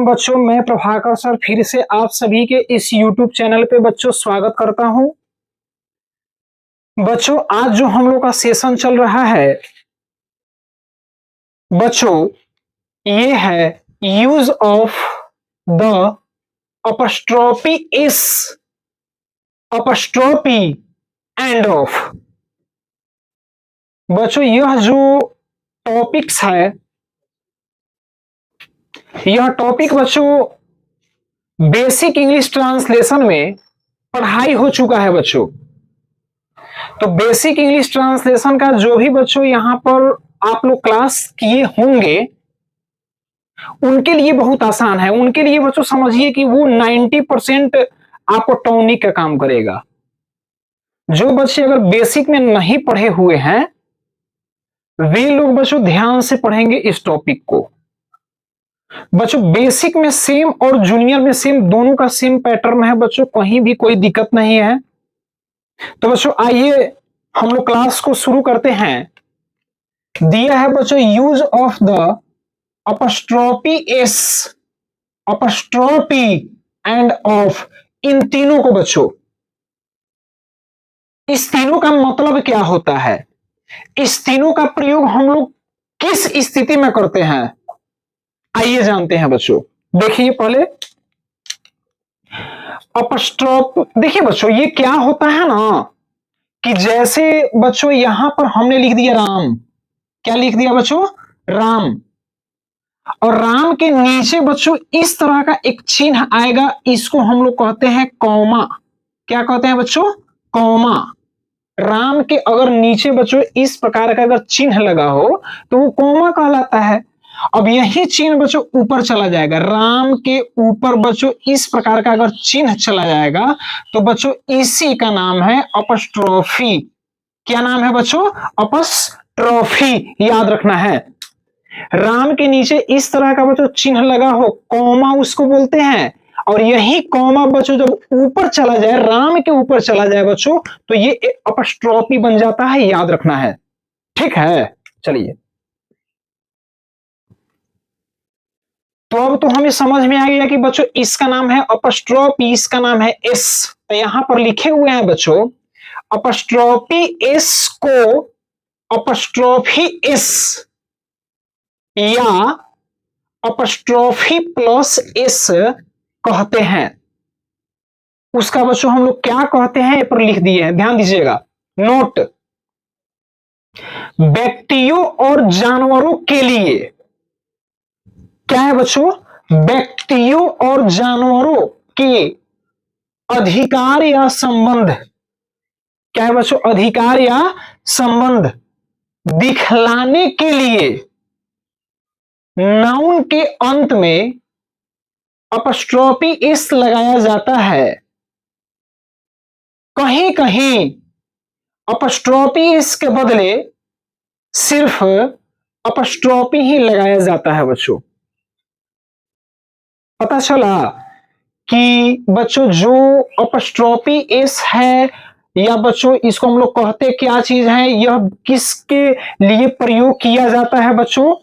बच्चों, मैं प्रभाकर सर फिर से आप सभी के इस YouTube चैनल पे बच्चों स्वागत करता हूं। बच्चों, आज जो हम लोग का सेशन चल रहा है बच्चों, ये है यूज ऑफ द अपस्ट्रोफी इस अपस्ट्रोफी एंड ऑफ। बच्चों, यह जो टॉपिक्स है, यह टॉपिक बच्चों बेसिक इंग्लिश ट्रांसलेशन में पढ़ाई हो चुका है बच्चों। तो बेसिक इंग्लिश ट्रांसलेशन का जो भी बच्चों यहाँ पर आप लोग क्लास किए होंगे उनके लिए बहुत आसान है। उनके लिए बच्चों समझिए कि वो 90% आपको टॉनिक का काम करेगा। जो बच्चे अगर बेसिक में नहीं पढ़े हुए हैं वे लोग बच्चों ध्यान से पढ़ेंगे इस टॉपिक को। बच्चों, बेसिक में सेम और जूनियर में सेम, दोनों का सेम पैटर्न है बच्चों, कहीं भी कोई दिक्कत नहीं है। तो बच्चों आइए हम लोग क्लास को शुरू करते हैं। दिया है बच्चों use of the apostrophe s, apostrophe and of. इन तीनों को बच्चों, इस तीनों का मतलब क्या होता है, इस तीनों का प्रयोग हम लोग किस स्थिति में करते हैं, आइए जानते हैं बच्चों। देखिए पहले अपस्ट्रोफ, देखिए बच्चों ये क्या होता है ना कि जैसे बच्चों यहां पर हमने लिख दिया राम। क्या लिख दिया बच्चों? राम। और राम के नीचे बच्चों इस तरह का एक चिन्ह आएगा, इसको हम लोग कहते हैं कॉमा। क्या कहते हैं बच्चों? कॉमा। राम के अगर नीचे बच्चों इस प्रकार का अगर चिन्ह लगा हो तो वो कॉमा कहलाता है। अब यही चिन्ह बच्चों ऊपर चला जाएगा, राम के ऊपर बच्चों इस प्रकार का अगर चिन्ह चला जाएगा तो बच्चों इसी का नाम है अपस्ट्रोफी। क्या नाम है बच्चों? अपस्ट्रोफी। याद रखना है, राम के नीचे इस तरह का बच्चों चिन्ह लगा हो, कॉमा उसको बोलते हैं। और यही कॉमा बच्चों जब ऊपर चला जाए, राम के ऊपर चला जाए बच्चों, तो ये अपस्ट्रोफी बन जाता है। याद रखना है, ठीक है। चलिए, तो अब तो हमें समझ में आ गया कि बच्चों इसका नाम है अपस्ट्रोफी, इसका नाम है एस। तो यहां पर लिखे हुए हैं बच्चों अपस्ट्रोफी एस को अपस्ट्रोफी एस या अपस्ट्रोफी प्लस एस कहते हैं। उसका बच्चों हम लोग क्या कहते हैं पर लिख दिए हैं, ध्यान दीजिएगा। नोट, व्यक्तियों और जानवरों के लिए क्या है बच्चों? व्यक्तियों और जानवरों के अधिकार या संबंध। क्या है बच्चों? अधिकार या संबंध दिखलाने के लिए नाउन के अंत में अपस्ट्रोफी एस लगाया जाता है। कहीं कहीं अपस्ट्रोफी एस के बदले सिर्फ अपस्ट्रोफी ही लगाया जाता है बच्चों। पता चला कि बच्चों जो अपस्ट्रोफी एस है या बच्चों इसको हम लोग कहते क्या चीज है, यह किसके लिए प्रयोग किया जाता है बच्चों,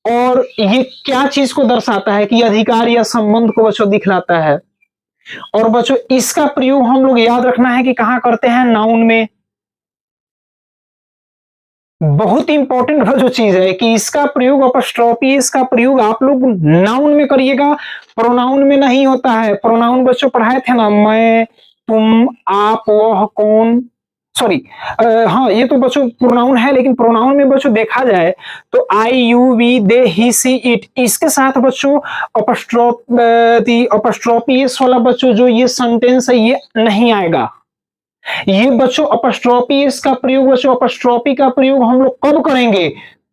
और ये क्या चीज को दर्शाता है कि अधिकार या संबंध को बच्चों दिखलाता है। और बच्चों इसका प्रयोग हम लोग याद रखना है कि कहां करते हैं? नाउन में। बहुत इंपॉर्टेंट जो चीज है कि इसका प्रयोग अपस्ट्रोफी, इसका प्रयोग आप लोग नाउन में करिएगा, प्रोनाउन में नहीं होता है। प्रोनाउन बच्चों पढ़ाए थे ना, मैं, तुम, आप, वह, कौन, सॉरी, हाँ ये तो बच्चों प्रोनाउन है, लेकिन प्रोनाउन में बच्चों देखा जाए तो I, you, we, they, he, she, it, इसके साथ बच्चों अपस्ट्रोफी एस वाला बच्चों जो ये सेंटेंस है ये नहीं आएगा। ये बच्चों अपस्ट्रोफी इसका प्रयोग बच्चों, अपस्ट्रोफी का प्रयोग हम लोग कब करेंगे?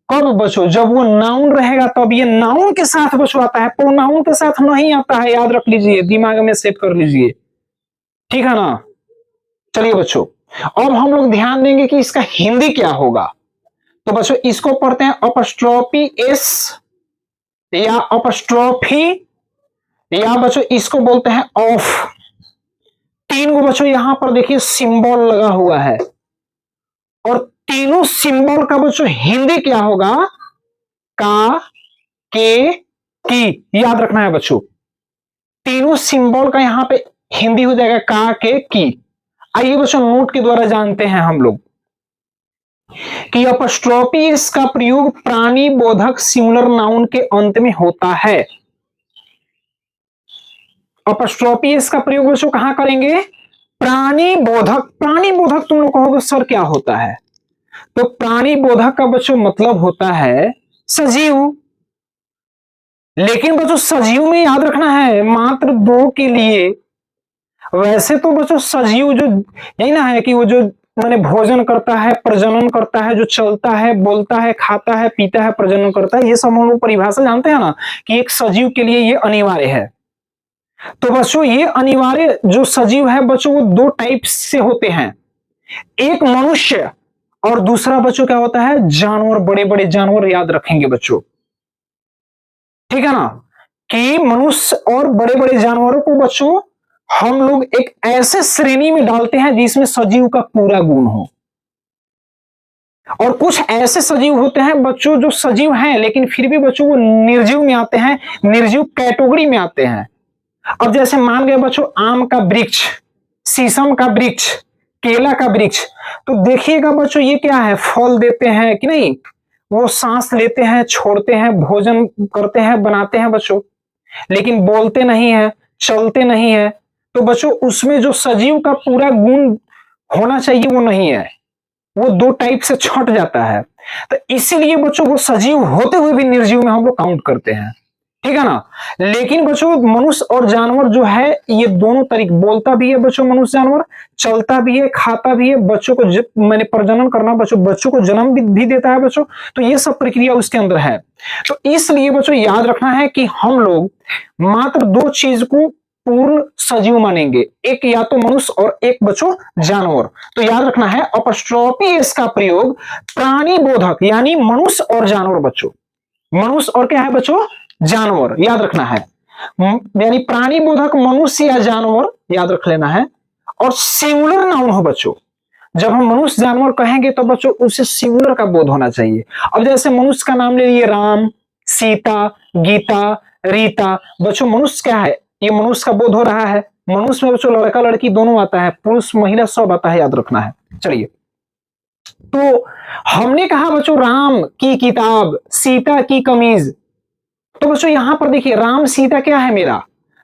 कब बच्चों? जब वो नाउन रहेगा तब। ये नाउन के साथ बच्चों आता है, प्रोनाउन के साथ नहीं आता है। याद रख लीजिए, दिमाग में सेट कर लीजिए, ठीक है ना। चलिए बच्चों, अब हम लोग ध्यान देंगे कि इसका हिंदी क्या होगा। तो बच्चों इसको पढ़ते हैं अपस्ट्रोफी एस या अपस्ट्रोफी, या बच्चों इसको बोलते हैं ऑफ। तीन को बच्चों यहां पर देखिए सिंबल लगा हुआ है, और तीनों सिंबल का बच्चों हिंदी क्या होगा? का, के, की, याद रखना है बच्चों। तीनों सिंबल का यहां पे हिंदी हो जाएगा का, के, की। आइए बच्चों नोट के द्वारा जानते हैं हम लोग कि अपस्ट्रॉपी इसका प्रयोग प्राणी बोधक सिंगुलर नाउन के अंत में होता है। अपस्ट्रॉपी इसका प्रयोग बच्चों कहां करेंगे? प्राणी बोधक। प्राणी बोधक तुम लोग कहोगे सर क्या होता है? तो प्राणी बोधक का बच्चों मतलब होता है सजीव। लेकिन बच्चों सजीव में याद रखना है मात्र दो के लिए। वैसे तो बच्चों सजीव जो यही ना है कि वो जो माने भोजन करता है, प्रजनन करता है, जो चलता है, बोलता है, खाता है, पीता है, प्रजनन करता है, ये सब हम लोग परिभाषा जानते हैं ना कि एक सजीव के लिए ये अनिवार्य है। तो बच्चों ये अनिवार्य जो सजीव है बच्चों वो दो टाइप से होते हैं, एक मनुष्य और दूसरा बच्चों क्या होता है? जानवर, बड़े बड़े जानवर, याद रखेंगे बच्चों, ठीक है ना, कि मनुष्य और बड़े बड़े जानवरों को बच्चों हम लोग एक ऐसे श्रेणी में डालते हैं जिसमें सजीव का पूरा गुण हो। और कुछ ऐसे सजीव होते हैं बच्चों जो सजीव हैं लेकिन फिर भी बच्चों वो निर्जीव में आते हैं, निर्जीव कैटेगरी में आते हैं। अब जैसे मान गए बच्चों आम का वृक्ष, शीशम का वृक्ष, केला का वृक्ष, तो देखिएगा बच्चों ये क्या है? फल देते हैं कि नहीं? वो सांस लेते हैं, छोड़ते हैं, भोजन करते हैं, बनाते हैं बच्चों, लेकिन बोलते नहीं है, चलते नहीं है। तो बच्चों उसमें जो सजीव का पूरा गुण होना चाहिए वो नहीं है, वो दो टाइप से छट जाता है। तो इसीलिए बच्चों वो सजीव होते हुए भी निर्जीव में हम लोग काउंट करते हैं, ठीक है ना। लेकिन बच्चों मनुष्य और जानवर जो है ये दोनों तरीके, बोलता भी है बच्चों मनुष्य जानवर, चलता भी है, खाता भी है, बच्चों को मैंने प्रजनन करना, बच्चों को जन्म भी देता है बच्चों, तो ये सब प्रक्रिया उसके अंदर है। तो इसलिए बच्चों याद रखना है कि हम लोग मात्र दो चीज को पूर्ण सजीव मानेंगे, एक या तो मनुष्य और एक बच्चों जानवर। तो याद रखना है अपस्ट्रॉपी इसका प्रयोग प्राणी बोधक यानी मनुष्य और जानवर बच्चों, मनुष्य और क्या है बच्चों? जानवर, याद रखना है। यानी प्राणी बोधक मनुष्य या जानवर, याद रख लेना है। और सिंगुलर नाउन हो बच्चों, जब हम मनुष्य जानवर कहेंगे तो बच्चों उसे सिंगुलर का बोध होना चाहिए। अब जैसे मनुष्य का नाम ले लिए राम, सीता, गीता, रीता, बच्चों मनुष्य क्या है? ये मनुष्य का बोध हो रहा है। मनुष्य में बच्चों लड़का लड़की दोनों आता है, पुरुष महिला सब आता है, याद रखना है। चलिए, तो हमने कहा बच्चों राम की किताब, सीता की कमीज, तो बच्चों यहां पर देखिए राम सीता क्या है मेरा?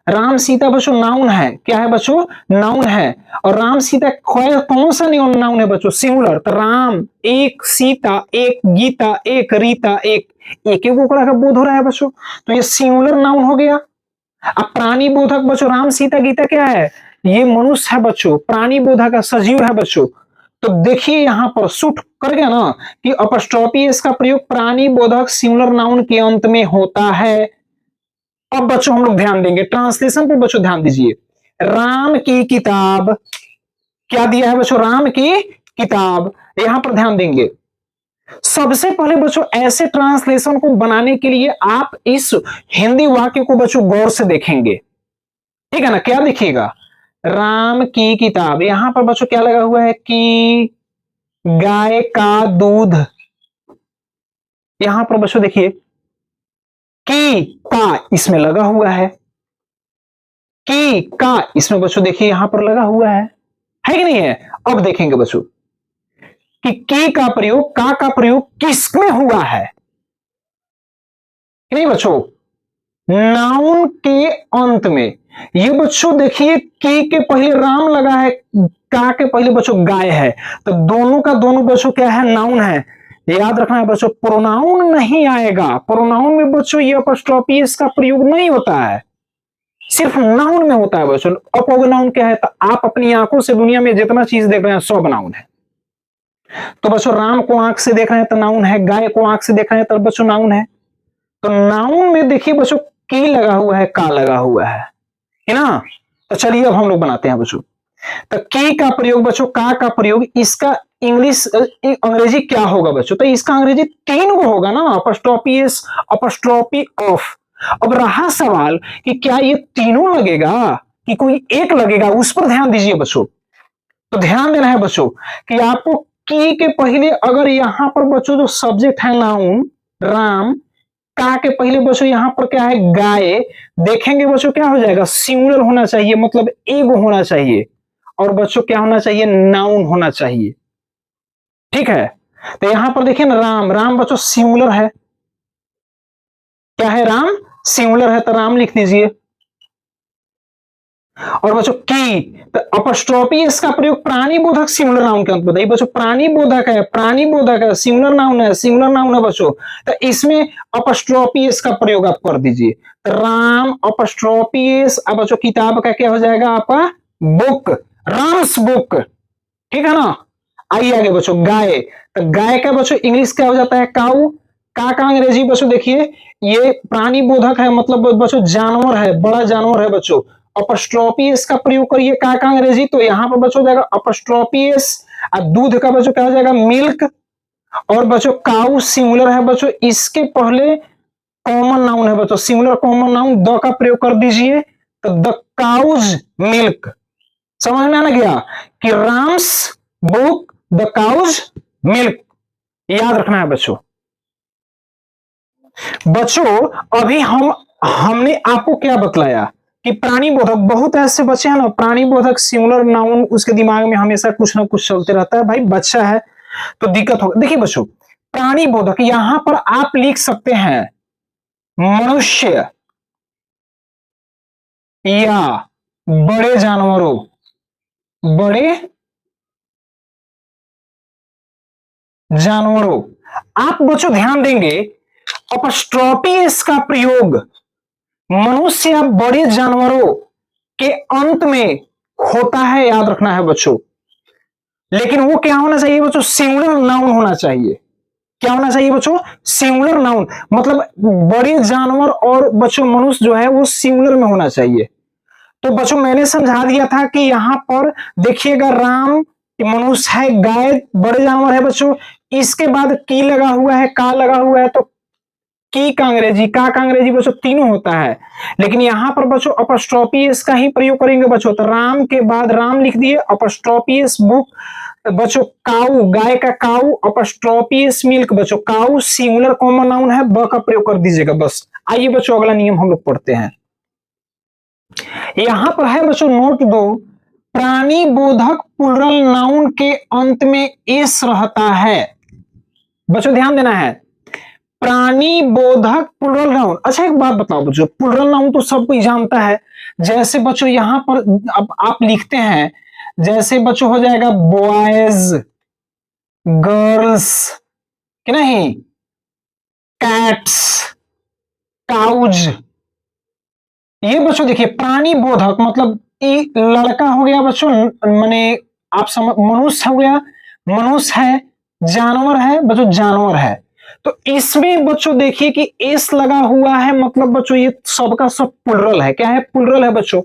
राम सीता बच्चों नाउन है, क्या है बच्चों? नाउन है। और राम सीता कौन सा नाउन है बच्चों? सिंगुलर। तो राम एक, सीता एक, गीता एक, रीता एक, एक एक का बोध हो रहा है बच्चों, तो ये सिंगुलर नाउन हो गया। अब प्राणी बोधक बच्चों राम सीता गीता क्या है? ये मनुष्य है बच्चों, प्राणी बोधक सजीव है बच्चों। तो देखिए यहां पर सूट कर गया ना कि अपस्ट्रॉपी इसका प्रयोग प्राणी बोधक सिंगुलर नाउन के अंत में होता है। अब बच्चों हम लोग ध्यान देंगे ट्रांसलेशन पे, बच्चों ध्यान दीजिए। राम की किताब, क्या दिया है बच्चों? राम की किताब, यहां पर ध्यान देंगे। सबसे पहले बच्चों ऐसे ट्रांसलेशन को बनाने के लिए आप इस हिंदी वाक्य को बच्चों गौर से देखेंगे, ठीक है ना। क्या देखिएगा? राम की किताब, यहां पर बच्चों क्या लगा हुआ है कि गाय का दूध, यहां पर बच्चों देखिए की का इसमें लगा हुआ है, की का इसमें बच्चों देखिए यहां पर लगा हुआ है कि नहीं है? अब देखेंगे बच्चों कि की का प्रयोग, का प्रयोग किसमें हुआ है, नहीं बच्चों? नाउन के अंत में। ये बच्चों देखिए की के पहले राम लगा है, का के पहले बच्चों गाय है, तो दोनों का दोनों बच्चों क्या है? नाउन है। याद रखना है बच्चों प्रोनाउन नहीं आएगा, प्रोनाउन में बच्चों ये अपस्ट्रॉपी इसका प्रयोग नहीं होता है, सिर्फ नाउन में होता है बच्चों। अपनाउन क्या है? तो आप अपनी आंखों से दुनिया में जितना चीज देख रहे हैं सब नाउन है। तो बच्चों राम को आंख से देख रहे हैं तो नाउन है, गाय को आंख से देख रहे हैं तो बच्चों नाउन है। तो नाउन में देखिए बच्चों की लगा हुआ है, का लगा हुआ है ना। तो चलिए अब हम लोग बनाते हैं बच्चों। तो की का प्रयोग बच्चों, का प्रयोग, इसका इंग्लिश अंग्रेजी क्या होगा बच्चों? तो इसका अंग्रेजी तीन को होगा ना, अपस्ट्रॉपी एस, अपस्ट्रॉपी ऑफ। अब रहा सवाल कि क्या ये तीनों लगेगा कि कोई एक लगेगा, उस पर ध्यान दीजिए बच्चों। तो ध्यान देना है बच्चों कि आपको की के पहले अगर यहां पर बच्चों जो सब्जेक्ट है नाउन राम, का के पहले बच्चों यहां पर क्या है, गाय। देखेंगे बच्चों क्या हो जाएगा, सिंगुलर होना चाहिए, मतलब एक होना चाहिए। और बच्चों क्या होना चाहिए, नाउन होना चाहिए। ठीक है, तो यहां पर देखिए ना, राम, राम बच्चों सिंगुलर है। क्या है, राम सिंगुलर है, तो राम लिख दीजिए। और बच्चों की, तो अपस्ट्रॉपी इसका प्रयोग प्राणी बोधक सिंगुलर नाउन के अंत बताइए बच्चों, प्राणी बोधक है, प्राणी बोधक है, सिंगुलर नाउन है, सिंगुलर नाउन है बच्चों, तो इसमें अपस्ट्रॉपी इसका प्रयोग आप कर दीजिए। तो राम अपस्ट्रॉपी, अब बच्चों किताब का क्या हो जाएगा आपका, बुक, राम्स बुक। ठीक है ना। आइए आगे बच्चों, गाय, तो गाय का बच्चों इंग्लिश क्या हो जाता है, काऊ। का अंग्रेजी बच्चों देखिए, ये प्राणी बोधक है, मतलब बच्चों जानवर है, बड़ा जानवर है बच्चों। अपस्ट्रोपियस का प्रयोग करिए, का अंग्रेजी, तो यहां पर बच्चों हो जाएगा अपस्ट्रोपियस। और दूध का बच्चों क्या हो जाएगा, मिल्क। और बच्चों काऊ सिंगुलर है बच्चों, इसके पहले कॉमन नाउन है बच्चों, सिंगुलर कॉमन नाउन द का प्रयोग कर दीजिए, तो द काउज मिल्क। समझ में आना गया कि Ram's book, the cow's milk, याद रखना है बच्चों। बच्चों अभी हमने आपको क्या बतलाया कि प्राणी बोधक, बहुत ऐसे बच्चे हैं ना, प्राणी बोधक सिंगुलर नाउन उसके दिमाग में हमेशा कुछ ना कुछ चलते रहता है, भाई बच्चा है तो दिक्कत होगा। देखिए बच्चों, प्राणी बोधक यहां पर आप लिख सकते हैं मनुष्य या बड़े जानवरों, बड़े जानवरों। आप बच्चों ध्यान देंगे, अपस्ट्रॉपी इसका प्रयोग मनुष्य या बड़े जानवरों के अंत में होता है, याद रखना है बच्चों। लेकिन वो क्या होना चाहिए बच्चों, सिंगुलर नाउन होना चाहिए। क्या होना चाहिए बच्चों, सिंगुलर नाउन, मतलब बड़े जानवर और बच्चों मनुष्य जो है वो सिंगुलर में होना चाहिए। तो बच्चों मैंने समझा दिया था कि यहां पर देखिएगा, राम मनुष्य है, गाय बड़े जानवर है बच्चों, इसके बाद की लगा हुआ है, का लगा हुआ है, तो की का अंग्रेजी, का अंग्रेजी बच्चों तीनों होता है। लेकिन यहां पर बच्चों अपस्ट्रोपियस का ही प्रयोग करेंगे बच्चों, तो राम के बाद राम लिख दिए, अपस्ट्रोपियस बुक बच्चों, काऊ गाय का काऊ, अपस्ट्रोपियस मिल्क बच्चों, काऊ सिंगुलर कॉमन नाउन है, ब का प्रयोग कर दीजिएगा बस। आइए बच्चों अगला नियम हम लोग पढ़ते हैं। यहां पर है बच्चों, नोट दो, प्राणी बोधक प्लुरल नाउन के अंत में एस रहता है। बच्चों ध्यान देना है, प्राणी बोधक प्लुरल नाउन। अच्छा एक बात बताओ बच्चों, प्लुरल नाउन तो सब कोई जानता है, जैसे बच्चों यहां पर अब आप लिखते हैं, जैसे बच्चों हो जाएगा बॉयज, गर्ल्स, कि नहीं, कैट्स, काउज। ये बच्चों देखिए प्राणी बोधक मतलब ये लड़का हो गया बच्चों, माने आप समझ, मनुष्य हो गया, मनुष्य है, जानवर है बच्चों, जानवर है। तो इसमें बच्चों देखिए कि एस लगा हुआ है, मतलब बच्चों ये सबका सब प्लुरल है। क्या है, प्लुरल है बच्चों।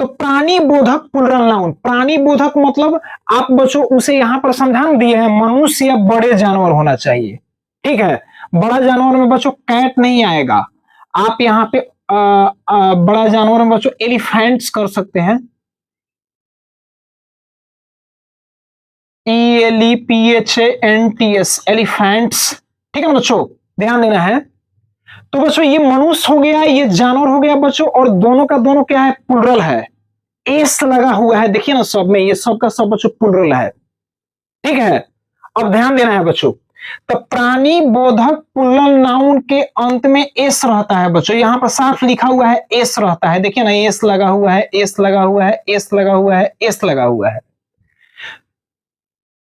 तो प्राणी बोधक प्लुरल नाउन, प्राणी बोधक मतलब आप बच्चों उसे यहां पर समझान दिए हैं, मनुष्य या बड़े जानवर होना चाहिए। ठीक है, बड़ा जानवर में बच्चों कैट नहीं आएगा, आप यहां पे बड़ा जानवर में बच्चों एलिफेंट्स कर सकते हैं, ELEPHANTS, एलिफेंट्स। ठीक है बच्चों, ध्यान देना है। तो बच्चों ये मनुष्य हो गया, ये जानवर हो गया बच्चों, और दोनों का दोनों क्या है, प्लुरल है, एस लगा हुआ है, देखिए ना सब में, ये सब का सब बच्चों प्लुरल है। ठीक है, अब ध्यान देना है बच्चों, तो प्राणी बोधक प्लुरल नाउन के अंत में एस रहता है बच्चों, यहां पर साफ लिखा हुआ है एस रहता है, देखिए ना एस लगा हुआ है, एस लगा हुआ है, एस लगा हुआ है, एस लगा हुआ है।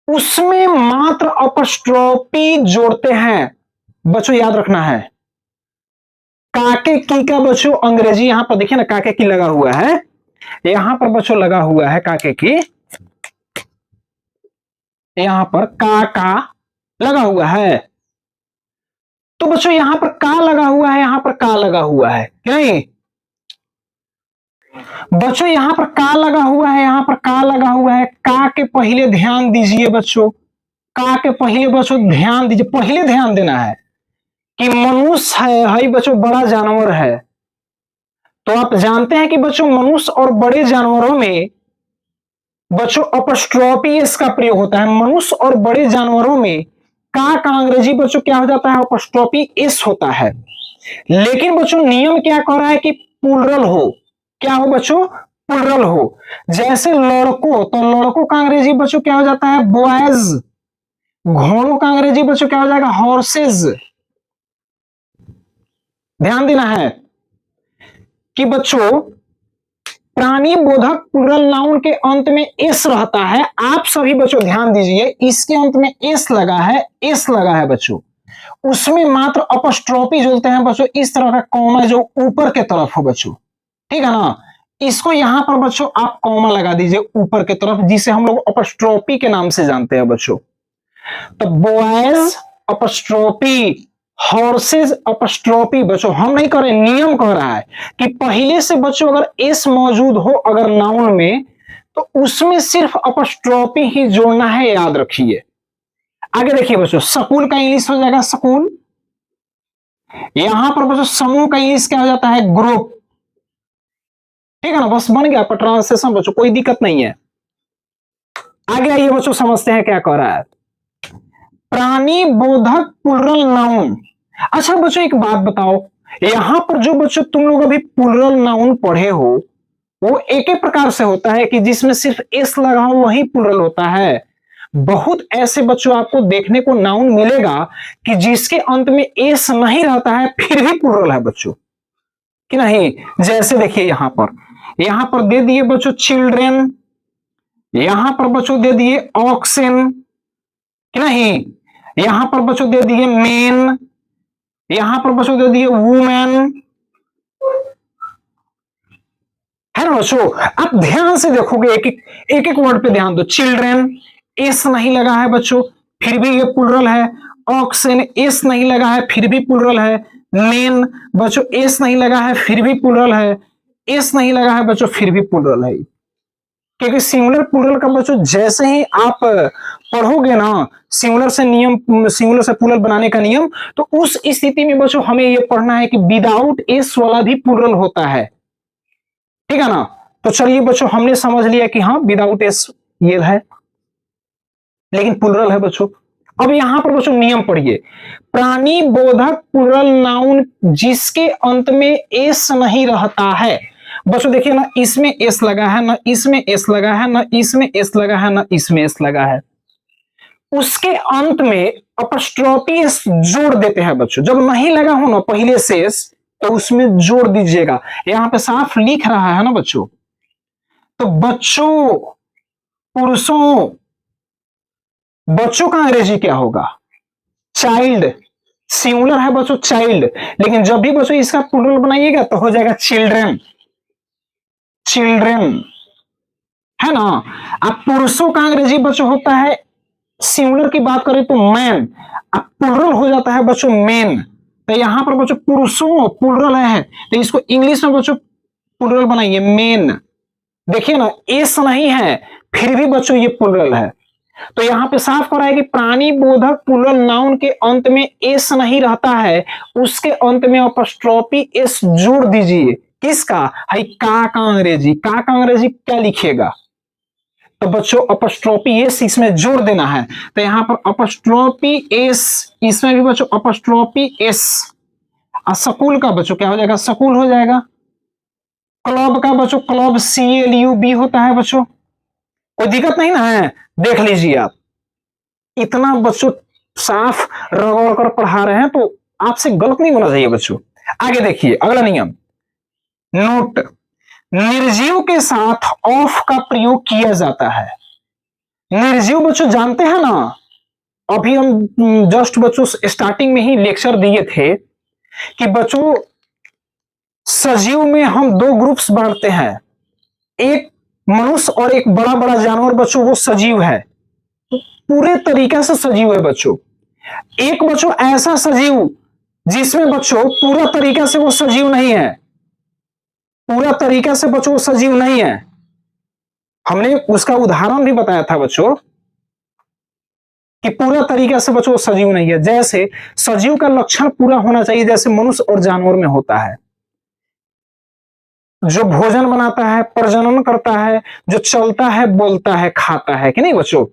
उसमें मात्र अपस्ट्रोपी जोड़ते हैं बच्चों, याद रखना है। काके की का बच्चों अंग्रेजी यहां पर देखिए ना, काके की लगा हुआ है, यहां पर बच्चों लगा हुआ है काके की, यहां पर का लगा हुआ है। तो बच्चों यहां पर का लगा हुआ है, यहां पर का लगा हुआ है, नहीं बच्चों यहां पर का लगा हुआ है, यहां पर का लगा हुआ है, का के पहले ध्यान दीजिए बच्चों, का के पहले बच्चों ध्यान दीजिए, पहले ध्यान देना है कि मनुष्य है बच्चों, बड़ा जानवर है। तो आप जानते हैं कि बच्चों मनुष्य और बड़े जानवरों में बच्चों अपस्ट्रोपी इसका प्रयोग होता है, मनुष्य और बड़े जानवरों में का अंग्रेजी बच्चों क्या हो जाता है, अपॉस्ट्रोफी एस होता है। लेकिन बच्चों नियम क्या कह रहा है कि प्लुरल हो, क्या हो बच्चों, प्लुरल हो। जैसे लड़कों, तो लड़कों का अंग्रेजी बच्चों क्या हो जाता है, बॉयज। घोड़ों का अंग्रेजी बच्चों क्या हो जाएगा, हॉर्सेज। ध्यान देना है कि बच्चों प्राणी बोधक प्लुरल नाउन के अंत में एस रहता है। आप सभी बच्चों ध्यान दीजिए, इसके अंत में एस लगा है, एस लगा है बच्चों, उसमें मात्र अपस्ट्रोफी बोलते हैं बच्चों, इस तरह का कॉमा जो ऊपर के तरफ हो बच्चों, ठीक है ना। इसको यहां पर बच्चों आप कॉमा लगा दीजिए ऊपर के तरफ, जिसे हम लोग अपस्ट्रोफी के नाम से जानते हैं बच्चों। तो बॉयज अपस्ट्रोफी, हॉर्सेज अपस्ट्रोफी बच्चों हम नहीं कर रहे, नियम कह रहा है कि पहले से बच्चों अगर एस मौजूद हो अगर नाउन में, तो उसमें सिर्फ अपस्ट्रोफी ही जोड़ना है, याद रखिए। आगे देखिए बच्चों, स्कूल का इंग्लिश हो जाएगा स्कूल। यहां पर बच्चों समूह का इंग्लिश क्या हो जाता है, ग्रुप। ठीक है ना, बस बन गया आपका ट्रांसलेशन बच्चों, कोई दिक्कत नहीं है। आगे आइए बच्चों, समझते हैं क्या कह रहा है। प्राणी बोधक प्लुरल नाउन। अच्छा बच्चों एक बात बताओ, यहां पर जो बच्चों तुम लोग अभी प्लुरल नाउन पढ़े हो, वो एक ही प्रकार से होता है कि जिसमें सिर्फ एस लगा हो वही प्लुरल होता है। बहुत ऐसे बच्चों आपको देखने को नाउन मिलेगा कि जिसके अंत में एस नहीं रहता है फिर भी प्लुरल है बच्चों, कि नहीं। जैसे देखिए यहां पर दे दिए बच्चों चिल्ड्रेन, यहां पर बच्चों दे दिए ऑक्सन, कि नहीं। यहां पर बच्चों दे दिए मेन, यहां पर बच्चों दे दिए वुमेन, है ना बच्चों। आप ध्यान से देखोगे, एक एक वर्ड पे ध्यान दो। चिल्ड्रेन एस नहीं लगा है बच्चों, फिर भी ये प्लुरल है। ऑक्सन एस नहीं लगा है, फिर भी प्लुरल है। मेन बच्चों एस नहीं लगा है, फिर भी प्लुरल है। एस नहीं लगा है बच्चों, फिर भी प्लुरल है। क्योंकि सिंगुलर प्लुरल का बच्चों जैसे ही आप पढ़ोगे ना, सिंगुलर से नियम, सिंगुलर से प्लुरल बनाने का नियम, तो उस स्थिति में बच्चों हमें यह पढ़ना है कि विदाउट एस वाला भी प्लुरल होता है, ठीक है ना। तो चलिए बच्चों हमने समझ लिया कि हाँ विदाउट एस ये है, लेकिन प्लुरल है बच्चों। अब यहां पर बच्चों नियम पढ़िए। प्राणी बोधक प्लुरल नाउन जिसके अंत में एस नहीं रहता है बच्चों, देखिए ना इसमें एस लगा है, ना इसमें एस लगा है, ना इसमें एस लगा है, ना इसमें एस लगा है, उसके अंत में अपस्ट्रोफी एस जोड़ देते हैं बच्चों। जब नहीं लगा हो ना पहले से एस, तो उसमें जोड़ दीजिएगा। यहां पे साफ लिख रहा है ना बच्चों। तो बच्चों, पुरुषों, बच्चों का अंग्रेजी क्या होगा, चाइल्ड। सिंगुलर है बच्चों चाइल्ड, लेकिन जब भी बच्चों इसका प्लुरल बनाइएगा तो हो जाएगा चिल्ड्रन, चिल्ड्रन, है ना। अब पुरुषों का अंग्रेजी बच्चों होता है, सिंगुलर की बात करें तो मैन, अब प्लुरल हो जाता है बच्चों मेन। तो यहां पर बच्चों पुरुषों प्लुरल है, तो इसको इंग्लिश में बच्चों प्लुरल बनाइए मेन। देखिए ना एस नहीं है, फिर भी बच्चों ये प्लुरल है। तो यहां पे साफ कर रहा है कि प्राणी बोधक प्लुरल नाउन के अंत में एस नहीं रहता है, उसके अंत में अपस्ट्रोफी एस जोड़ दीजिए। किसका है, का अंग्रेजी, का अंग्रेजी क्या लिखिएगा, तो बच्चों अपस्ट्रोफी एस इसमें जोड़ देना है। तो यहां पर अपस्ट्रोफी एस, इसमें भी बच्चों अपस्ट्रोफी एस। स्कूल का बच्चों क्या हो जाएगा, स्कूल हो जाएगा। क्लब का बच्चों क्लब CLUB होता है बच्चों, कोई दिक्कत नहीं ना है। देख लीजिए आप, इतना बच्चों साफ रगड़ कर पढ़ा रहे हैं तो आपसे गलत नहीं होना चाहिए बच्चों। आगे देखिए अगला नियम, नोट। निर्जीव के साथ ऑफ का प्रयोग किया जाता है। निर्जीव बच्चों जानते हैं ना, अभी हम जस्ट बच्चों स्टार्टिंग में ही लेक्चर दिए थे कि बच्चों सजीव में हम दो ग्रुप्स बांटते हैं, एक मनुष्य और एक बड़ा बड़ा जानवर बच्चों वो सजीव है, पूरे तरीके से सजीव है बच्चों। एक बच्चों ऐसा सजीव जिसमें बच्चों पूरा तरीका से वो सजीव नहीं है, पूरा तरीका से बच्चों वो सजीव नहीं है। हमने उसका उदाहरण भी बताया था बच्चों कि पूरा तरीका से बच्चों वो सजीव नहीं है। जैसे सजीव का लक्षण पूरा होना चाहिए, जैसे मनुष्य और जानवर में होता है, जो भोजन बनाता है, प्रजनन करता है, जो चलता है, बोलता है, खाता है, कि नहीं बच्चों।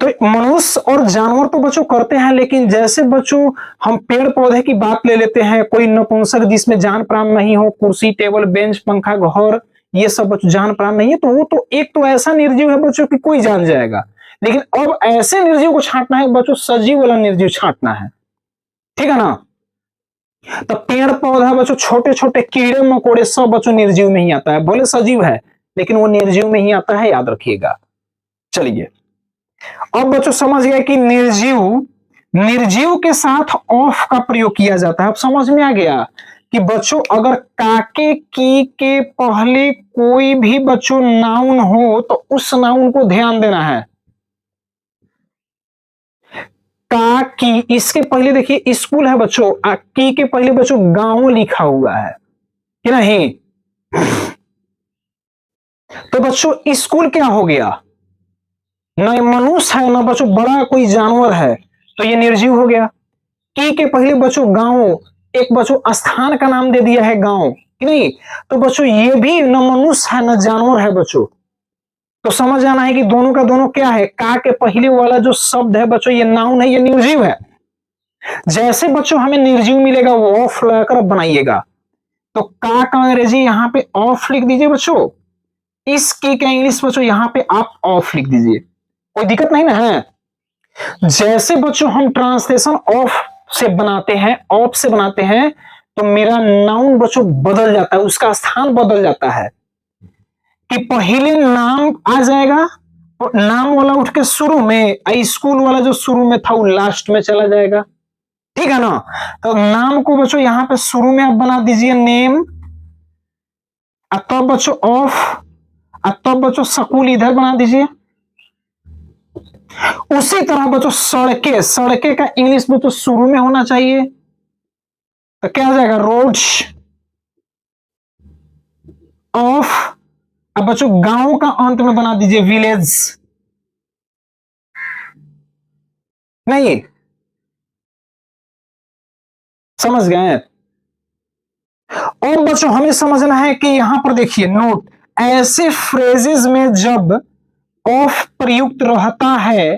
तो मनुष्य और जानवर तो बच्चों करते हैं, लेकिन जैसे बच्चों हम पेड़ पौधे की बात ले लेते हैं, कोई नपुंसक जिसमें जान प्राण नहीं हो, कुर्सी टेबल बेंच पंखा घर, ये सब बच्चों जान प्राण नहीं है, तो वो तो एक तो ऐसा निर्जीव है बच्चों कि कोई जान जाएगा। लेकिन अब ऐसे निर्जीव को छांटना है बच्चों, सजीव वाला निर्जीव छांटना है, ठीक है ना। तो पेड़ पौधा बच्चों, छोटे छोटे कीड़े मकोड़े सब बच्चों निर्जीव में ही आता है, भले सजीव है लेकिन वो निर्जीव में ही आता है, याद रखिएगा। चलिए अब बच्चों समझ गए कि निर्जीव निर्जीव के साथ ऑफ का प्रयोग किया जाता है। अब समझ में आ गया कि बच्चों अगर काके की के पहले कोई भी बच्चों नाउन हो तो उस नाउन को ध्यान देना है। का की, इसके पहले देखिए स्कूल है बच्चों, की के पहले बच्चों गांव लिखा हुआ है कि नहीं। तो बच्चों स्कूल क्या हो गया, न मनुष्य है न बच्चों बड़ा कोई जानवर है, तो ये निर्जीव हो गया। की के पहले बच्चों गांव, एक बच्चों स्थान का नाम दे दिया है गांव कि नहीं, तो बच्चों ये भी न मनुष्य है न जानवर है बच्चों। तो समझ आना है कि दोनों का दोनों क्या है, का के पहले वाला जो शब्द है बच्चों ये नाउन है, ये निर्जीव है। जैसे बच्चों हमें निर्जीव मिलेगा वो ऑफ लगाकर बनाइएगा। तो का अंग्रेजी यहां पे ऑफ लिख दीजिए बच्चों, इस की का इंग्लिश बच्चों यहां पे आप ऑफ लिख दीजिए, कोई दिक्कत नहीं ना है। जैसे बच्चों हम ट्रांसलेशन ऑफ से बनाते हैं, ऑफ से बनाते हैं, तो मेरा नाउन बच्चों बदल जाता है, उसका स्थान बदल जाता है कि पहले नाम आ जाएगा और नाम वाला उठ के शुरू में, स्कूल वाला जो शुरू में था वो लास्ट में चला जाएगा, ठीक है ना। तो नाम को बच्चों यहां पे शुरू में आप बना दीजिए नेम, तब बच्चों ऑफ, तब बच्चों स्कूल इधर बना दीजिए। उसी तरह बच्चों सड़के, सड़के का इंग्लिश बच्चों शुरू में होना चाहिए, तो क्या हो जाएगा रोड्स ऑफ। अब बच्चों गांव का अंत में बना दीजिए विलेज, नहीं समझ गए। और बच्चों हमें समझना है कि यहां पर देखिए नोट, ऐसे फ्रेजेस में जब ऑफ प्रयुक्त रहता है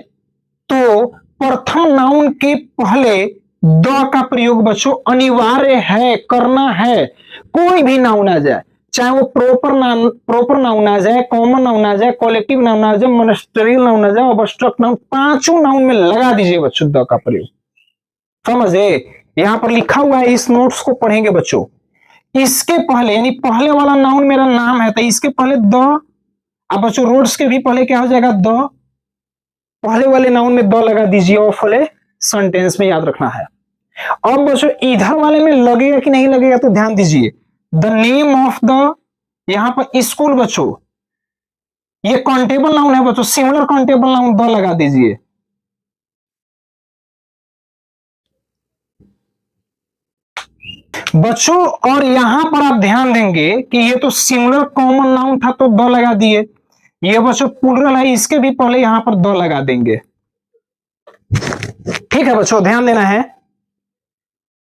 तो प्रथम नाउन के पहले द का प्रयोग बच्चों अनिवार्य है, करना है। कोई भी नाउन आ जाए, चाहे वो प्रॉपर नाउन आ जाए, कॉमन नाउन आ जाए, कॉलेक्टिव नाउन आ जाए, मोनेस्टरियल नाउन आ जाए, ऑब्स्ट्रक्ट नाउन, पांचों नाउन में लगा दीजिए बच्चों द का प्रयोग। समझे, यहां पर लिखा हुआ है, इस नोट्स को पढ़ेंगे बच्चों। इसके पहले यानी पहले वाला नाउन मेरा नाम है तो इसके पहले द, अब बच्चों रोड्स के भी पहले क्या हो जाएगा द, पहले वाले नाउन में द लगा दीजिए ऑफ वाले सेंटेंस में, याद रखना है। अब बच्चों इधर वाले में लगेगा कि नहीं लगेगा तो ध्यान दीजिए, द नेम ऑफ द, यहां पर स्कूल बच्चों ये काउंटेबल नाउन है बच्चों, सिमिलर काउंटेबल नाउन द लगा दीजिए। बच्चों और यहां पर आप ध्यान देंगे कि ये तो सिंगुलर कॉमन नाउन था तो द लगा दिए, ये बच्चों प्लूरल है, इसके भी पहले यहां पर द लगा देंगे। ठीक है बच्चों, ध्यान देना है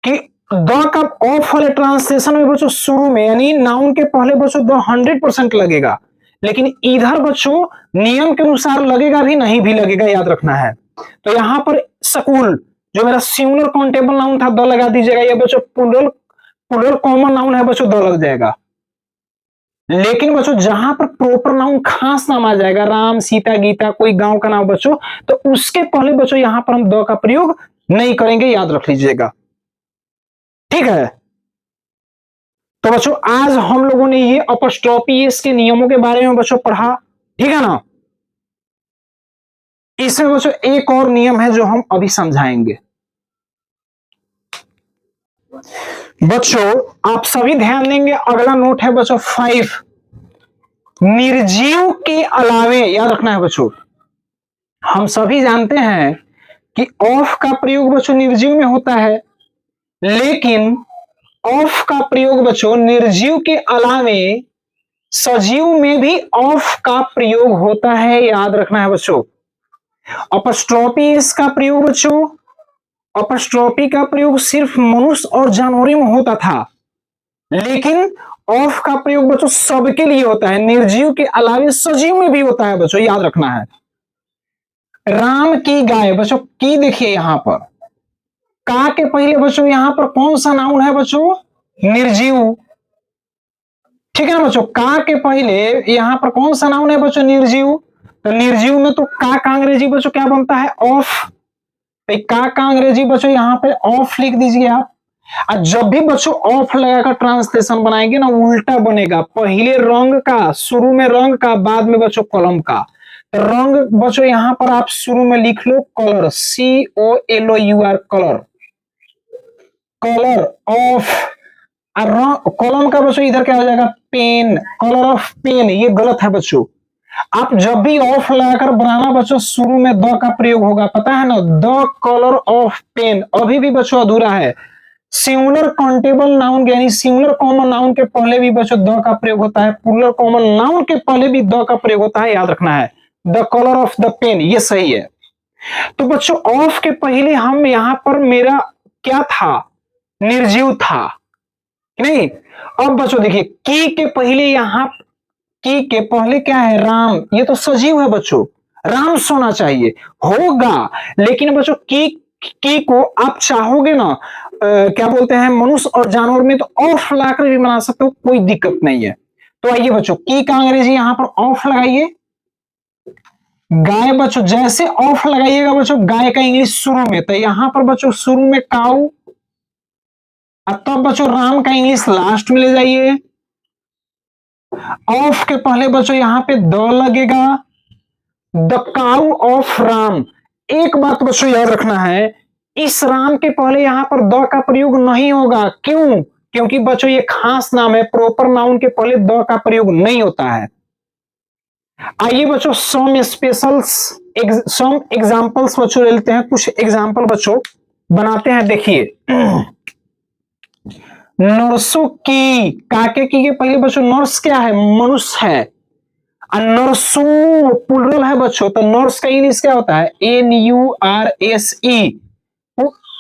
कि द का ऑफ वाले ट्रांसलेशन में बच्चों शुरू में यानी नाउन के पहले बच्चों द 100% लगेगा, लेकिन इधर बच्चों नियम के अनुसार लगेगा भी नहीं भी लगेगा, याद रखना है। तो यहां पर स्कूल जो मेरा सिंगुलर काउंटेबल नाउन था द लगा दीजिएगा, ये बच्चों प्लूरल कॉमन नाउन है बच्चों द लग जाएगा। लेकिन बच्चों जहां पर प्रॉपर नाउन खास नाम आ जाएगा, राम सीता गीता कोई गांव का नाम बच्चों, तो उसके पहले बच्चों यहां पर हम द का प्रयोग नहीं करेंगे, याद रख लीजिएगा, ठीक है। तो बच्चों आज हम लोगों ने ये अपस्ट्रॉपी के नियमों के बारे में बच्चों पढ़ा, ठीक है ना। इसमें बच्चों एक और नियम है जो हम अभी समझाएंगे। बच्चों आप सभी ध्यान देंगे, अगला नोट है बच्चों 5, निर्जीव के अलावे, याद रखना है बच्चों। हम सभी जानते हैं कि ऑफ का प्रयोग बच्चों निर्जीव में होता है, लेकिन ऑफ का प्रयोग बच्चों निर्जीव के अलावे सजीव में भी ऑफ का प्रयोग होता है, याद रखना है बच्चों। अपस्ट्रॉपी इसका प्रयोग बच्चों, अपस्ट्रॉपी का प्रयोग सिर्फ मनुष्य और जानवरों में होता था, लेकिन ऑफ का प्रयोग बच्चों सबके लिए होता है, निर्जीव के अलावे सजीव में भी होता है बच्चों, याद रखना है। राम की गाय। बच्चों की देखिए यहां पर का के पहले बच्चों यहां पर कौन सा नाउन है बच्चों? निर्जीव। ठीक है ना बच्चों, का के पहले यहां पर कौन सा नाउन है बच्चों? निर्जीव। तो निर्जीव में तो का अंग्रेजी बच्चों क्या बनता है? ऑफ। तो का अंग्रेजी बच्चों यहां पे ऑफ लिख दीजिए आप। और जब भी बच्चों ऑफ लगाकर ट्रांसलेशन बनाएंगे ना, उल्टा बनेगा। पहले रंग का, शुरू में रंग का, बाद में बच्चों कलम का। तो रंग बच्चों यहां पर आप शुरू में लिख लो colour, COLOUR, colour, colour of. Column का बच्चों इधर क्या हो जाएगा? Pen, colour of pen. ये गलत है बच्चों। आप जब भी ऑफ लगाकर बनाना बच्चों, शुरू में द का प्रयोग होगा, पता है ना? द कलर ऑफ पेन अभी भी बच्चों अधूरा है। सिंगुलर काउंटेबल नाउन यानी सिंगुलर कॉमन नाउन के पहले भी बच्चों द का प्रयोग होता है, प्लूरल कॉमन नाउन के पहले भी द का प्रयोग होता है, याद रखना है। The colour of the pen, ये सही है। तो बच्चों ऑफ के पहले हम यहां पर मेरा क्या था? निर्जीव था, नहीं? अब बच्चों देखिए की के पहले यहां, की के पहले क्या है? राम। ये तो सजीव है बच्चों, राम सोना चाहिए, होगा। लेकिन बच्चों की को आप चाहोगे ना, क्या बोलते हैं, मनुष्य और जानवर में तो ऑफ लाकर भी बना सकते हो, कोई दिक्कत नहीं है। तो आइए बच्चों की का अंग्रेजी यहां पर ऑफ लगाइए। गाय बच्चों जैसे ऑफ लगाइएगा बच्चों, गाय का इंग्लिश शुरू में, तो यहां पर बच्चों शुरू में काऊ, तब बच्चों राम का इंग्लिश लास्ट में ले जाइए। ऑफ के पहले बच्चों यहां पे द लगेगा, द काउ ऑफ राम। एक बात बच्चों याद रखना है, इस राम के पहले यहां पर द का प्रयोग नहीं होगा। क्यों? क्योंकि बच्चों ये खास नाम है, प्रॉपर नाउन के पहले द का प्रयोग नहीं होता है। आइए बच्चों सम स्पेशल्स, सम एग्जांपल्स बच्चों ले लेते हैं। कुछ एग्जांपल बच्चों बनाते हैं, देखिए। नर्सों की, काके की के पहले बच्चों नर्स क्या है? मनुष्य है। नर्सों प्लुरल है बच्चों, तो नर्स का इंग्लिश क्या होता है? NURSE,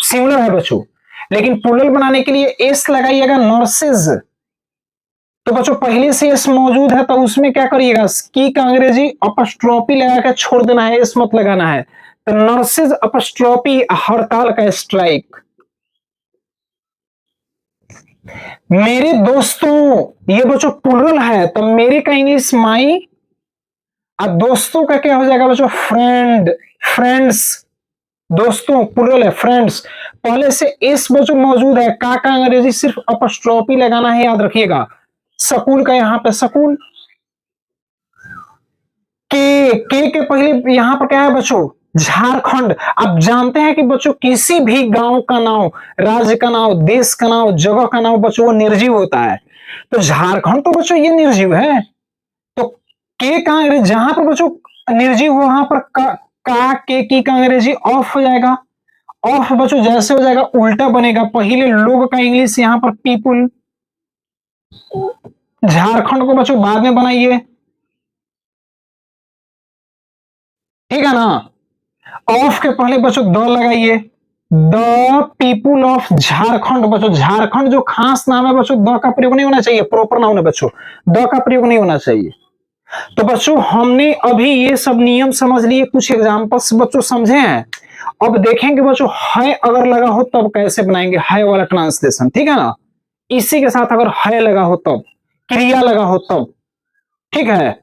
सिंगुलर है बच्चों। लेकिन प्लुरल बनाने के लिए एस लगाइएगा, नर्सेज। तो बच्चों पहले से एस मौजूद है, तो उसमें क्या करिएगा? की का अंग्रेजी अपस्ट्रॉपी लगा के छोड़ देना है, एस मत लगाना है। तो नर्सेज अपस्ट्रॉपी, हड़ताल का स्ट्राइक। मेरे दोस्तों, ये बच्चों प्लुरल है, तो मेरे का इंग्लिश माई, और दोस्तों का क्या हो जाएगा बच्चों? Friend, friends. दोस्तों प्लुरल है, फ्रेंड्स। पहले से एस बच्चों मौजूद है, का अंग्रेजी सिर्फ अपस्ट्रॉपी लगाना है, याद रखिएगा। स्कूल का यहां पे स्कूल। के पहले यहां पर क्या है बच्चों? झारखंड। आप जानते हैं कि बच्चों किसी भी गांव का नाम, राज्य का नाम, देश का नाम, जगह का नाम बच्चों वो निर्जीव होता है। तो झारखंड तो बच्चों ये निर्जीव है। तो के का अंग्रेजी जहां पर बच्चों निर्जीव हो, वहां पर का के की का अंग्रेजी ऑफ हो जाएगा। ऑफ बच्चों जैसे हो जाएगा उल्टा बनेगा, पहले लोग का इंग्लिश यहां पर पीपुल। झारखंड को बच्चों बाद में बनाइए, ठीक है ना? ऑफ के पहले बच्चों द लगाइए, द पीपुल ऑफ झारखंड। बच्चों झारखंड जो खास नाम है बच्चों, द का प्रयोग नहीं होना चाहिए, प्रॉपर नाउन है बच्चों, द का प्रयोग नहीं होना चाहिए। तो बच्चों हमने अभी ये सब नियम समझ लिए, कुछ एग्जांपल्स बच्चों समझे हैं। अब देखेंगे बच्चों है अगर लगा हो तब कैसे बनाएंगे, है वाला ट्रांसलेशन, ठीक है ना? इसी के साथ अगर है लगा हो तब, क्रिया लगा हो तब, ठीक है?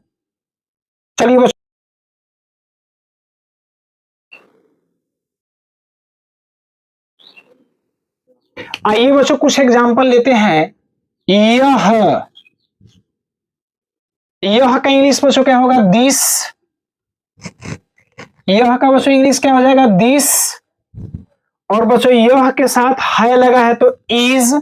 चलिए बच्चों, आइए बच्चों कुछ एग्जांपल लेते हैं। यह का इंग्लिश बच्चों क्या होगा? दिस। यह का बच्चों इंग्लिश क्या हो जाएगा? दिस। और बच्चों यह के साथ है लगा है तो इज।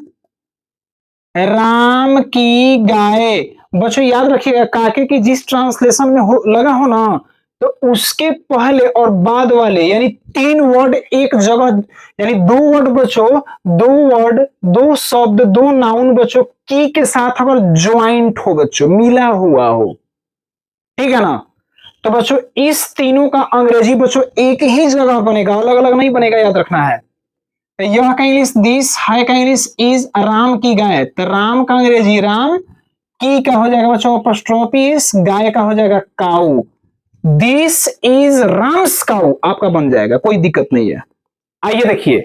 राम की गाय। बच्चों याद रखिएगा, काके की जिस ट्रांसलेशन में लगा हो ना, तो उसके पहले और बाद वाले यानी तीन वर्ड एक जगह, यानी दो वर्ड बच्चों, दो वर्ड, दो शब्द, दो नाउन बच्चों की के साथ अगर ज्वाइंट हो बच्चों, मिला हुआ हो, ठीक है ना? तो बच्चों इस तीनों का अंग्रेजी बच्चों एक ही जगह बनेगा, अलग अलग नहीं बनेगा, याद रखना है। यह का इंग्लिश दिस, है का इंग्लिश इज, राम की गाय, तो राम का अंग्रेजी राम, की का हो जाएगा बच्चों अपॉस्ट्रोफी इस, गाय का हो जाएगा काऊ। दिस इज राम्स काऊ आपका बन जाएगा, कोई दिक्कत नहीं है। आइए देखिए,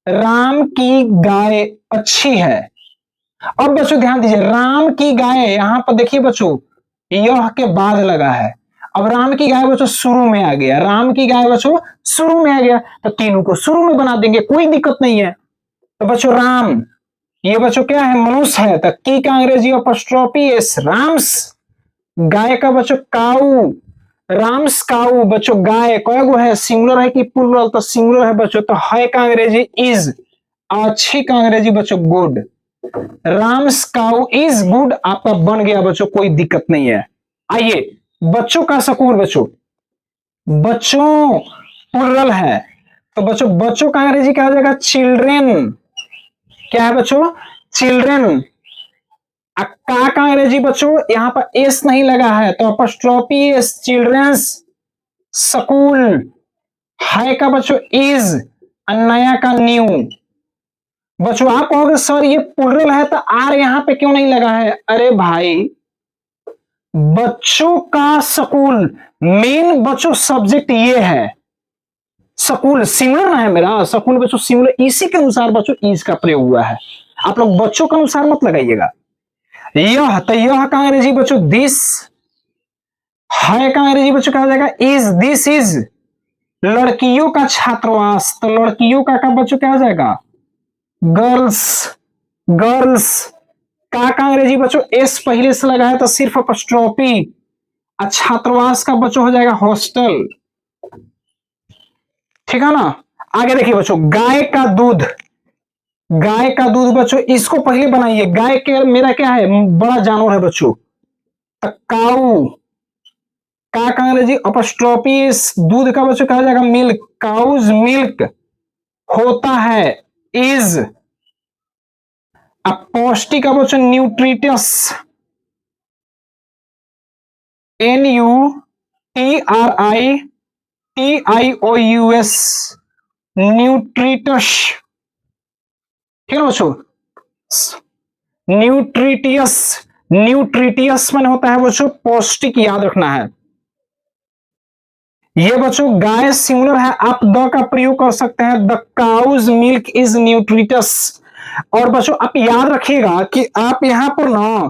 राम की गाय अच्छी है। अब बच्चों ध्यान दीजिए, राम की गाय यहां पर देखिए बच्चों, यह के बाद लगा है। अब राम की गाय बच्चों शुरू में आ गया, राम की गाय बच्चों शुरू में आ गया, तो तीनों को शुरू में बना देंगे, कोई दिक्कत नहीं है। तो बच्चों राम, ये बच्चों क्या है, मनुष्य है, तो की का अंग्रेजी अपॉस्ट्रोफी एस, राम्स। गाय का बच्चों काऊ, राम्स काऊ। बच्चों गाय कौगो है, सिंगुलर है कि प्लूरल, तो सिंगुलर है बच्चों, तो है का अंग्रेजी इज, अच्छी का अंग्रेजी बच्चों good. Ram's cow is good आपका बन गया बच्चों, कोई दिक्कत नहीं है। आइए, बच्चों का सकून, बच्चों बच्चों प्लूरल है, तो बच्चों बच्चों का अंग्रेजी क्या हो जाएगा, चिल्ड्रेन। क्या है बच्चों, चिल्ड्रेन। का अंग्रेजी बच्चों यहां पर एस नहीं लगा है, तो अपॉस्ट्रोफी एस, चिल्ड्रेंस स्कूल। है का बच्चों इज, नया का न्यू। बच्चों आप कहोगे सर ये प्लूरल है तो आर यहां पे क्यों नहीं लगा है? अरे भाई, बच्चों का स्कूल, मेन बच्चों सब्जेक्ट ये है, स्कूल सिंगुलर ना है मेरा, स्कूल बच्चों सिंगुलर, इसी के अनुसार बच्चों इज का प्रयोग हुआ है। आप लोग बच्चों के अनुसार मत लगाइएगा। यह, तो यह का अंग्रेजी बच्चों दिस, है का अंग्रेजी बच्चों क्या हो जाएगा इज, दिस इज। लड़कियों का छात्रावास, तो लड़कियों का बच्चों क्या हो जाएगा, गर्ल्स, गर्ल्स। का अंग्रेजी बच्चों एस पहले से लगा है तो सिर्फ अपॉस्ट्रोफी, छात्रावास का बच्चों हो जाएगा हॉस्टल। ठीक है ना। आगे देखिए बच्चों, गाय का दूध, गाय का दूध बच्चों इसको पहले बनाइए। गाय के मेरा क्या है, बड़ा जानवर है बच्चों, काऊ। का अंग्रेजी अपॉस्ट्रोफी, दूध का बच्चों कहा जाएगा मिल्क, काउज मिल्क। होता है इज, पौष्टिक का बच्चों न्यूट्रिटियस, NUTRITIOUS, न्यूट्रिटस। ठीक है बच्चों, न्यूट्रिटियस, न्यूट्रिटियस मैंने होता है बच्चों पौष्टिक, याद रखना है। ये बच्चों गाय सिंगुलर है, आप द का प्रयोग कर सकते हैं, द काउज मिल्क इज न्यूट्रिटस। और बच्चों आप याद रखिएगा कि आप यहां पर ना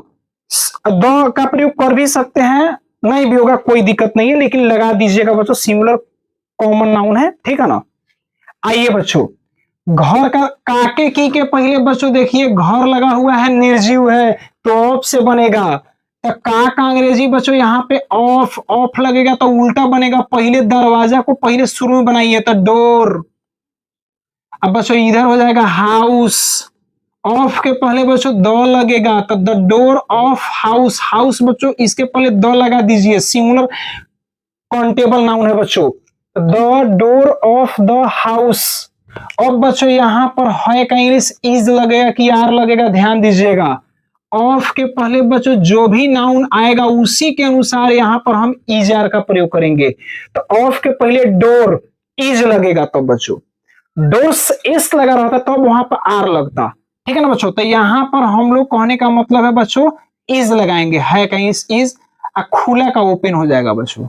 द का प्रयोग कर भी सकते हैं, नहीं भी होगा कोई दिक्कत नहीं है, लेकिन लगा दीजिएगा बच्चों, सिंगुलर कॉमन नाउन है। ठीक है ना। आइए बच्चों, घर का, काके की के पहले बच्चों देखिए घर लगा हुआ है, निर्जीव है, तो ऑफ से बनेगा। तो का अंग्रेजी बच्चों यहाँ पे ऑफ, ऑफ लगेगा तो उल्टा बनेगा, पहले दरवाजा को पहले शुरू में बनाइए, तो डोर। अब बच्चों इधर हो जाएगा हाउस, ऑफ के पहले बच्चों द लगेगा, तो the door of house, house बच्चों इसके पहले द लगा दीजिए, सिंगुलर काउंटेबल नाउन है बच्चों, the door of the house. अब बच्चों यहां पर है का इंग्लिश इज लगेगा कि आर लगेगा, ध्यान दीजिएगा। ऑफ के पहले बच्चों जो भी नाउन आएगा उसी के अनुसार यहां पर हम इज आर का प्रयोग करेंगे। तो ऑफ के पहले डोर इज लगेगा, तो बच्चों डोर्स एस लगा रहता तब वहां पर आर लगता। ठीक है ना बच्चों। तो यहां पर हम लोग कहने का मतलब है बच्चों इज लगाएंगे, है का इज, खुला का ओपन हो जाएगा बच्चों,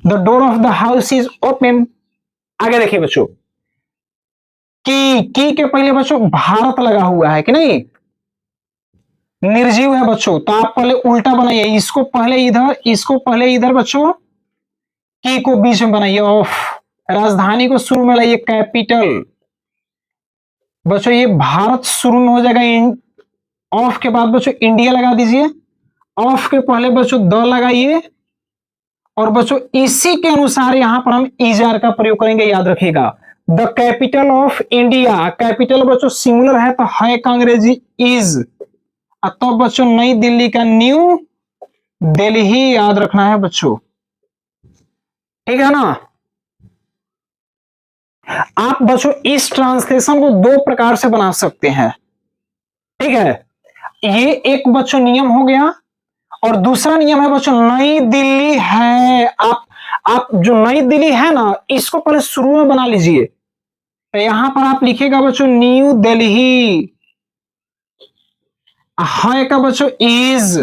the door of the house is open. आगे देखिए बच्चों, की के पहले बच्चों भारत लगा हुआ है कि नहीं, निर्जीव है बच्चों, तो आप पहले उल्टा बनाइए, इसको पहले इधर, इसको पहले इधर बच्चों, की को बीच में बनाइए ऑफ, राजधानी को शुरू में लाइए कैपिटल। बच्चों ये भारत शुरू में हो जाएगा, ऑफ के बाद बच्चों इंडिया लगा दीजिए, ऑफ के पहले बच्चों द लगाइए, और बच्चों इसी के अनुसार यहां पर हम इजार का प्रयोग करेंगे, याद रखिएगा। The capital of India, capital बच्चों सिंगुलर है तो है का अंग्रेजी इज, तो बच्चों नई दिल्ली का न्यू दिल्ली, याद रखना है बच्चों। ठीक है ना। आप बच्चों इस ट्रांसलेशन को दो प्रकार से बना सकते हैं। ठीक है, ये एक बच्चों नियम हो गया, और दूसरा नियम है बच्चों नई दिल्ली है। आप जो नई दिल्ली है ना, इसको पहले शुरू में बना लीजिए, तो यहां पर आप लिखिएगा बच्चों न्यू दिल्ली, है का बच्चों इज,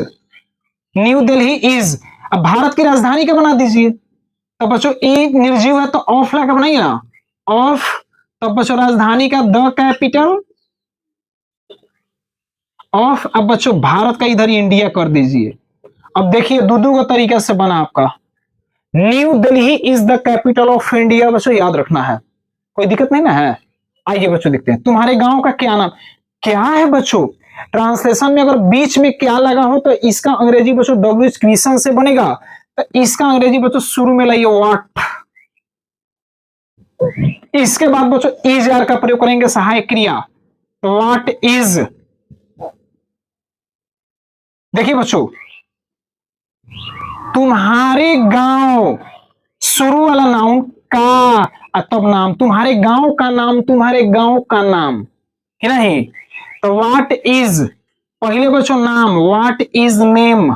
न्यू दिल्ली इज। अब भारत की राजधानी क्या बना दीजिए। तो बच्चों ए निर्जीव है तो ऑफ ला का बनाइए ना, ऑफ। तो बच्चों राजधानी का द कैपिटल ऑफ। अब बच्चों भारत का इधर इंडिया कर दीजिए। अब देखिए दो तरीका से बना आपका। New Delhi is the capital of India, बच्चों याद रखना है, कोई दिक्कत नहीं ना है। आइए बच्चों देखते हैं तुम्हारे गांव का क्या नाम क्या है बच्चों। ट्रांसलेशन में अगर बीच में क्या लगा हो तो इसका अंग्रेजी बच्चों डब्ल्यू क्वेश्चन से बनेगा, तो इसका अंग्रेजी बच्चों शुरू में लाइए व्हाट। इसके बाद बच्चों इज आर का प्रयोग करेंगे सहायक क्रिया, तो व्हाट इज। देखिए बच्चों तुम्हारे गांव शुरू वाला नाउन का तब नाम, तुम्हारे गांव का नाम, तुम्हारे गांव का नाम है नहीं। तो व्हाट इज पहले बच्चों नाम, व्हाट इज नेम।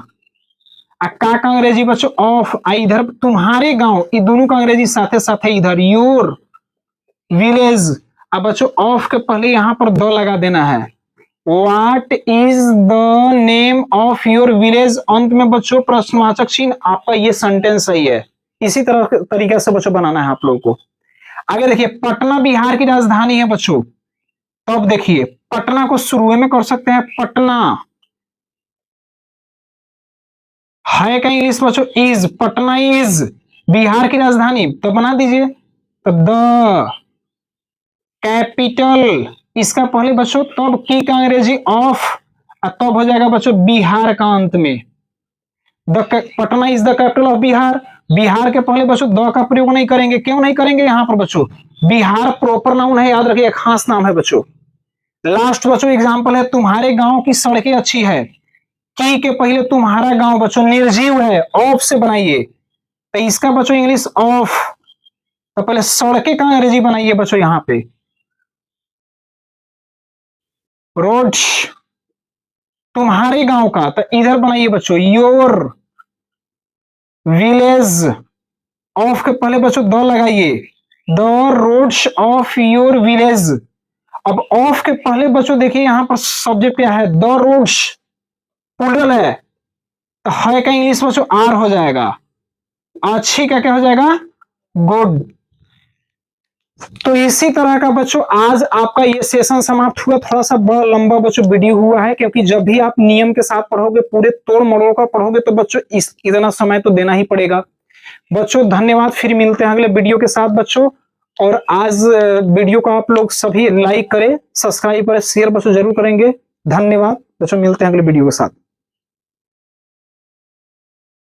का अंग्रेजी बच्चों ऑफ। इधर तुम्हारे गांव, ये दोनों का अंग्रेजी साथे साथे इधर योर विलेज। अब बच्चों ऑफ के पहले यहां पर द लगा देना है। What is the name of your village, अंत में बच्चों प्रश्नवाचक चिन्ह। आपका ये सेंटेंस सही है। इसी तरह तरीके से बच्चों बनाना है आप लोगों को। आगे देखिए पटना बिहार की राजधानी है बच्चों। तो अब देखिए पटना को शुरू में कर सकते हैं, पटना है का इंग्लिश बच्चों इज, पटना इज बिहार की राजधानी, तो बना दीजिए। तो द कैपिटल, इसका पहले बच्चों तब की का अंग्रेजी ऑफ, तब हो जाएगा बच्चों बिहार का अंत में। Patna is the capital of Bihar. Bihar के पहले बच्चों द का प्रयोग नहीं करेंगे, क्यों नहीं करेंगे यहां पर बच्चों, बिहार प्रॉपर नाउन है, याद रखिए खास नाम है बच्चों। लास्ट बच्चों एग्जांपल है तुम्हारे गांव की सड़कें अच्छी है, की के पहले तुम्हारा गांव बच्चों निर्जीव है, ऑफ से बनाइए, तो इसका बच्चों इंग्लिश ऑफ। तो पहले सड़कें का अंग्रेजी बनाइए बच्चों यहां पे रोड्स। तुम्हारे गांव का तो इधर बनाइए बच्चों योर विलेज, ऑफ के पहले बच्चों द लगाइए, the roads of your village. अब ऑफ के पहले बच्चों देखिए यहां पर सब्जेक्ट क्या है, द रोड्स प्लूरल है, तो है का इंग्लिश बच्चों आर हो जाएगा, अच्छी का क्या हो जाएगा गुड। तो इसी तरह का बच्चों आज आपका ये सेशन समाप्त हुआ। थोड़ा सा बड़ा लंबा बच्चों वीडियो हुआ है, क्योंकि जब भी आप नियम के साथ पढ़ोगे, पूरे तोड़ मरोड़ का पढ़ोगे, तो बच्चों इतना समय तो देना ही पड़ेगा। बच्चों धन्यवाद, फिर मिलते हैं अगले वीडियो के साथ बच्चों। और आज वीडियो को आप लोग सभी लाइक करें, सब्सक्राइब करें, शेयर बच्चों जरूर करेंगे। धन्यवाद बच्चों, मिलते हैं अगले वीडियो के साथ।